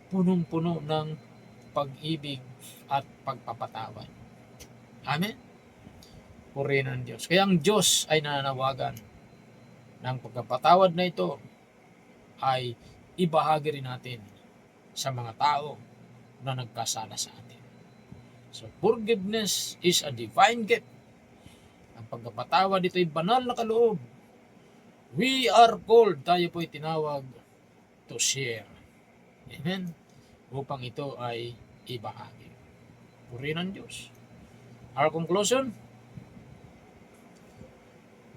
Punong-puno ng pag-ibig at pagpapatawad. Amen? Purihin ng Diyos. Kaya ang Diyos ay nananawagan ng pagpapatawad na ito ay ibahagi rin natin sa mga tao na nagkasala sa atin. So, forgiveness is a divine gift. Ang pagpapatawad ito ay banal na kaloob. We are called, tayo po'y tinawag to share. Amen? Upang ito ay ibahagi. Purihin ng Diyos. Our conclusion,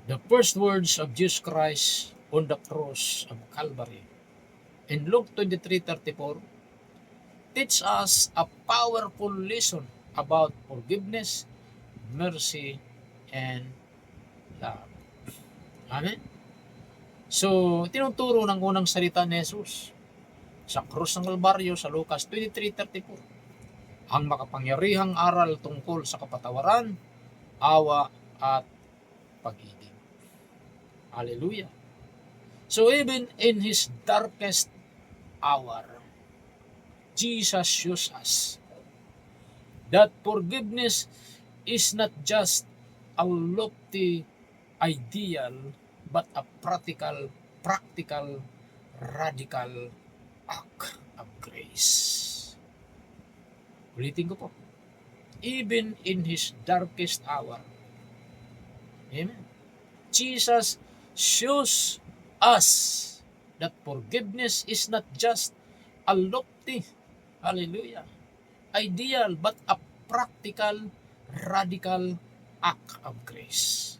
the first words of Jesus Christ on the cross of Calvary in Luke 23:34 teach us a powerful lesson about forgiveness, mercy, and love. Amen? So, tinuturo ng unang salita ni Jesus sa krus ng Kalbaryo sa Lucas 23:34 ang makapangyarihang aral tungkol sa kapatawaran, awa, at pag-ibig. Hallelujah! So, even in His darkest hour, Jesus shows us that forgiveness is not just a lofty ideal, but a practical, radical act of grace. Ulitin ko po. Even in His darkest hour. Amen. Jesus shows us that forgiveness is not just a lofty, hallelujah, ideal, but a practical, radical act of grace.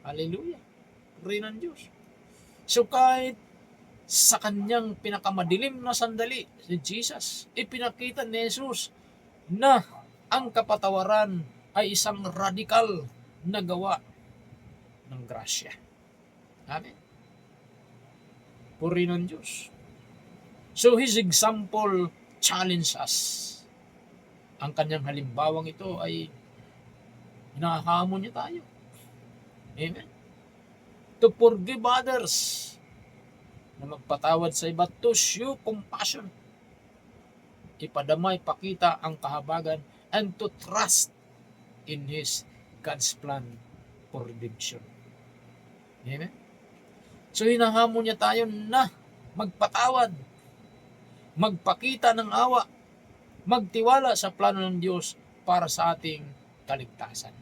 Hallelujah. Purihin ng Diyos. So kahit sa kanyang pinakamadilim na sandali, si Jesus, ipinakita ni Jesus na ang kapatawaran ay isang radical nagawa ng grasya. Amen. Puri ng Diyos. So his example challenge us. Ang kanyang halimbawang ito ay hinahamon niya tayo. Amen. To forgive others, na magpatawad sa iba, to show compassion, ipadamay, pakita ang kahabagan, and to trust in His God's plan for redemption. Amen? So hinahamon niya tayo na magpatawad, magpakita ng awa, magtiwala sa plano ng Diyos para sa ating kaligtasan.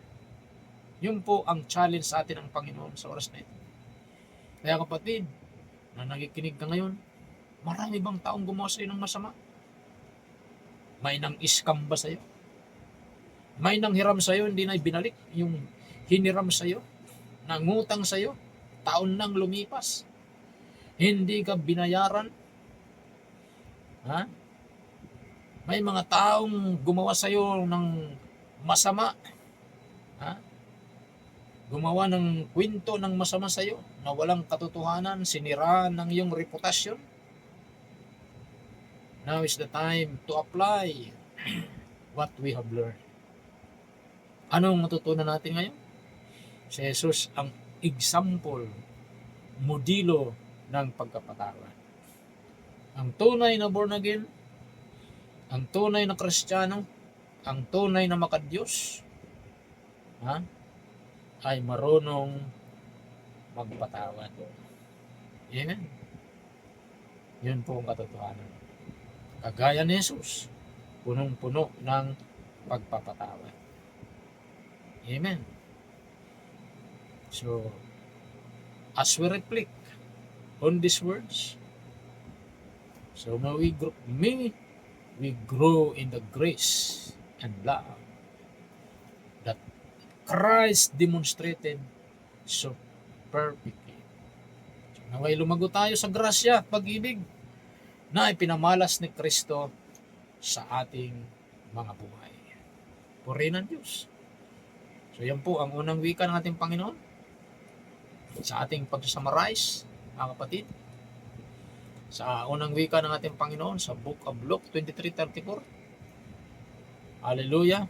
Yun po ang challenge sa atin ng Panginoon sa oras na ito. Kaya kapatid, na nakikinig ka ngayon, marami bang taong gumawa sa iyo ng masama? May nang iskam ba sa iyo? May nang hiram sa iyo, hindi na binalik yung hiniram sa iyo, nangutang sa iyo, taon nang lumipas, hindi ka binayaran. Ha? May mga taong gumawa sa iyo ng masama. Ha? Gumawa ng kwento ng masama sa iyo na walang katotohanan, siniraan ng iyong reputasyon. Now is the time to apply what we have learned. Anong matutunan natin ngayon? Si Jesus ang example, modelo ng pagkapatawad. Ang tunay na born again, ang tunay na Kristiyano, ang tunay na makadiyos, ay marunong magpatawad. Amen. Yun po ang katotohanan. Kagaya ni Jesus, punong-puno ng pagpapatawad. Amen. So, as we reflect on these words, so may we grow in the grace and love that Christ demonstrated so perfectly. So, naway lumago tayo sa grasya, pag-ibig na ipinamalas ni Kristo sa ating mga buhay. Purihin ng Diyos. So yan po ang unang wika ng ating Panginoon sa ating pag-summarize, mga kapatid. Sa unang wika ng ating Panginoon sa Book of Luke 23:34. Hallelujah.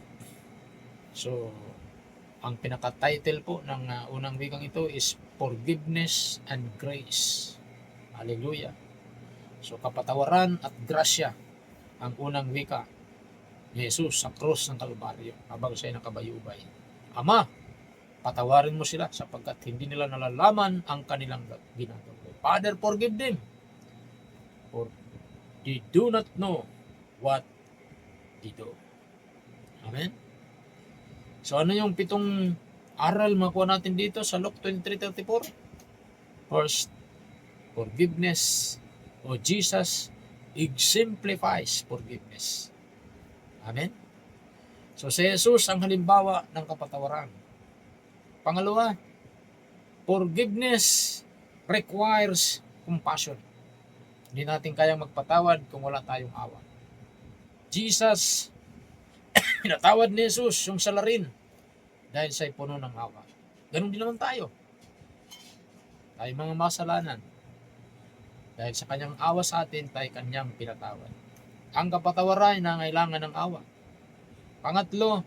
So, ang pinaka-title po ng unang wikang ito is Forgiveness and Grace. Hallelujah. So, kapatawaran at grasya ang unang wika ni Jesus sa krus ng Kalbaryo habang siya nakabayubay. Ama, patawarin mo sila sapagkat hindi nila nalalaman ang kanilang ginagawa. Father, forgive them, for they do not know what they do. Amen? So ano yung pitong aral makuha natin dito sa Luke 23:34? First, forgiveness, o Jesus exemplifies forgiveness. Amen? So si Jesus ang halimbawa ng kapatawaran. Pangalawa, forgiveness requires compassion. Hindi natin kayang magpatawad kung wala tayong awa. Jesus, pinatawad ni Jesus yung salarin dahil siya'y puno ng awa. Ganun din naman tayo. Tayo mga masalanan. Dahil sa kanyang awa sa atin, tayo kanyang pinatawad. Ang kapatawaran ay nangailangan ng awa. Pangatlo,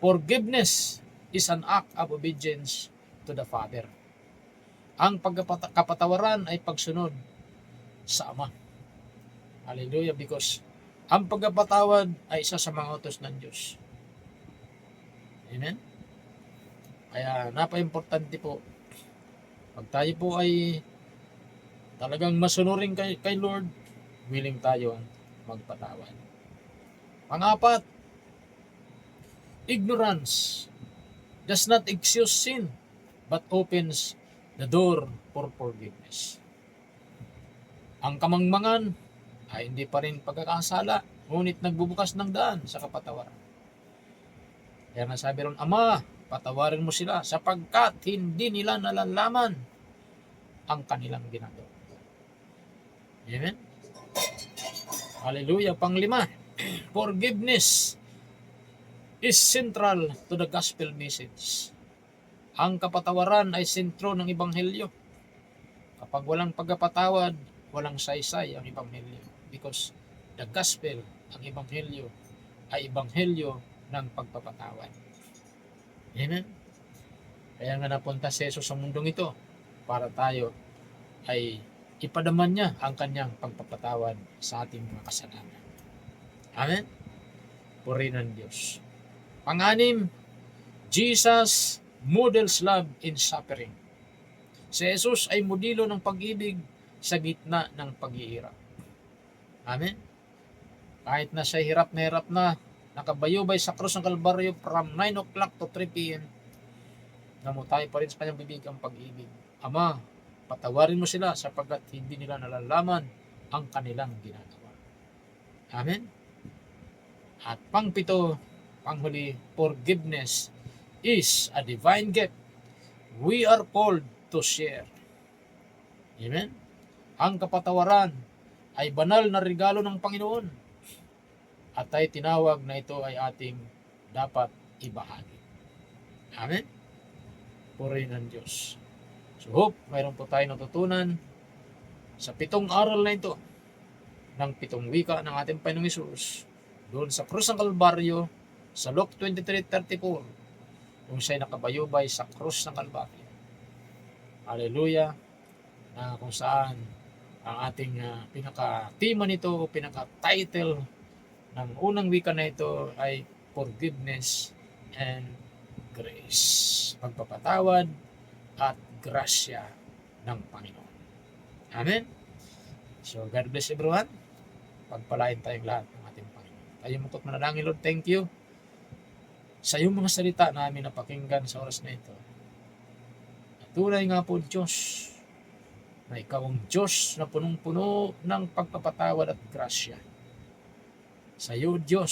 forgiveness is an act of obedience to the Father. Ang kapatawaran ay pagsunod sa Ama. Hallelujah, because ang pagpapatawad ay isa sa mga utos ng Diyos. Amen? Kaya napaka-importante po, pag tayo po ay talagang masunurin kay Lord, willing tayo magpatawad. Pang-apat, ignorance does not excuse sin, but opens the door for forgiveness. Ang kamangmangan ay hindi pa rin pagkakasala, ngunit nagbubukas ng daan sa kapatawaran. Kaya nasabi ron, Ama, patawarin mo sila sapagkat hindi nila nalalaman ang kanilang ginagawa. Amen? Hallelujah. Panglima, forgiveness is central to the gospel message. Ang kapatawaran ay sentro ng Ebanghelyo. Kapag walang pagkapatawad, walang saysay ang Ebanghelyo. Because the gospel, ang Ebanghelyo, ay Ebanghelyo ng pagpapatawad. Amen? Kaya nga napunta si Jesus sa mundong ito para tayo ay ipadaman niya ang kanyang pagpapatawad sa ating mga kasalanan. Amen? Purihin ang Diyos. Pang-anim, Jesus models love in suffering. Si Jesus ay modelo ng pag-ibig sa gitna ng paghihirap. Amen? Kahit na siya hirap na, nakabayubay sa krus ng Kalbaryo from 9 o'clock to 3 p.m., namutay pa rin sa kanyang bibig ang pag-ibig. Ama, patawarin mo sila sapagkat hindi nila nalalaman ang kanilang ginagawa. Amen? At pang-pito, panghuli, forgiveness is a divine gift we are called to share. Amen? Ang kapatawaran ay banal na regalo ng Panginoon at ay tinawag na ito ay ating dapat ibahagi. Amen? Purihin ang Diyos. So hope, mayroon po tayo natutunan sa 7 aral na ito ng 7 wika ng ating Panginoong Hesus doon sa krus ng Kalbaryo sa Luke 23:34 kung siya'y nakabayubay sa krus ng Kalbaryo. Hallelujah! Na kung saan ang ating pinaka-tema nito o pinaka-title ng unang wika na ito ay forgiveness and grace. Pagpapatawad at grasya ng Panginoon. Amen? So, God bless everyone. Pagpalain tayong lahat ng ating Panginoon. Tayo mukot manalangin, Lord. Thank you sa iyong mga salita na amin napakinggan sa oras na ito. At tunay nga po, Diyos, na ikaw ang Diyos na punong-puno ng pagpapatawad at grasya. Sa iyo, Diyos,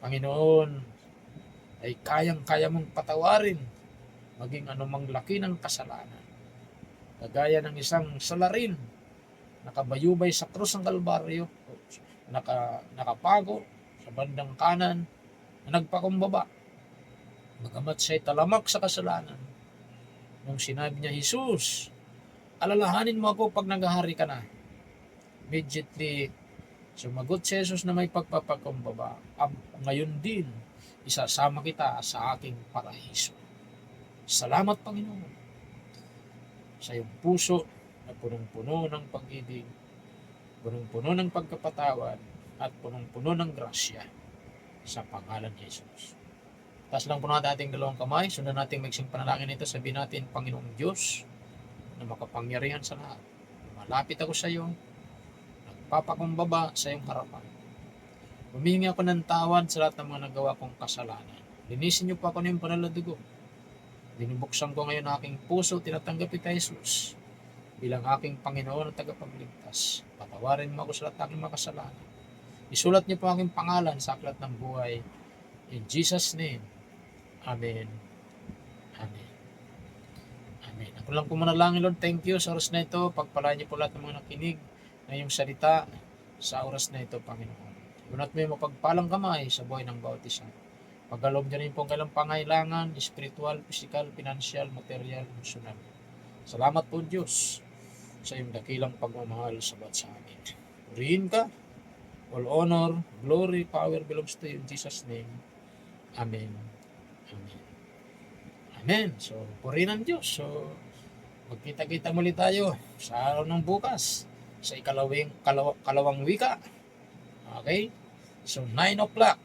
Panginoon, ay kayang-kaya mong patawarin maging anumang laki ng kasalanan. Kagaya ng isang salarin, nakabayubay sa krus ng Kalbaryo, nakapago sa bandang kanan, na nagpakumbaba. Bagamat siya'y talamak sa kasalanan. Nung sinabi niya, Jesus, alalahanin mo ako pag naghahari ka na. Immediately, sumagot si Jesus na may pagpapakumbaba. Ngayon din, isasama kita sa aking paraiso. Salamat, Panginoon, sa iyong puso na punong-puno ng pag-ibig, punong-puno ng pagkapatawad, at punong-puno ng grasya sa pangalan ni Jesus. Taas lang po natin ating dalawang kamay, sundan natin magsing panalangin ito, sabihin natin, Panginoong Diyos, na makapangyarihan sa lahat. Malapit ako sa iyo, nagpapakumbaba sa iyong harapan. Humingi ako ng tawad sa lahat ng mga nagawa kong kasalanan. Linisin niyo pa ako ng banal na dugo. Binubuksan ko ngayon ang aking puso, tinatanggap kita, Jesus, bilang aking Panginoon at tagapagligtas. Patawarin mo ako sa lahat ng aking mga kasalanan. Isulat niyo po aking pangalan sa aklat ng buhay. In Jesus' name, Amen. Amen. Amen. Ako lang po manalangin, Lord. Thank you sa oras na ito. Pagpalain niyo po lahat ng mga nakinig na iyong salita sa oras na ito, Panginoon. Unat mo yung mapagpalang kamay sa buhay ng bawat isa. Pagkaloob niya rin po ang kailang pangailangan, spiritual, physical, financial, material, emotional. Salamat po, Diyos, sa iyong dakilang pagmamahal sa bawat sa amin. Purihin ka. All honor, glory, power belongs to you in Jesus' name. Amen. Amen. Amen. So, purihin ang Diyos. So, magkita-kita muli tayo sa araw ng bukas sa kalawang wika. Okay? So, 9 o'clock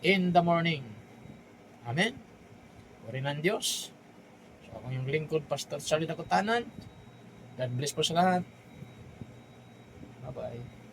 in the morning. Amen? Purihin ang Diyos. So, ako yung lingkod, Pastor Charlie Nakutanan. God bless po sa lahat. Bye-bye.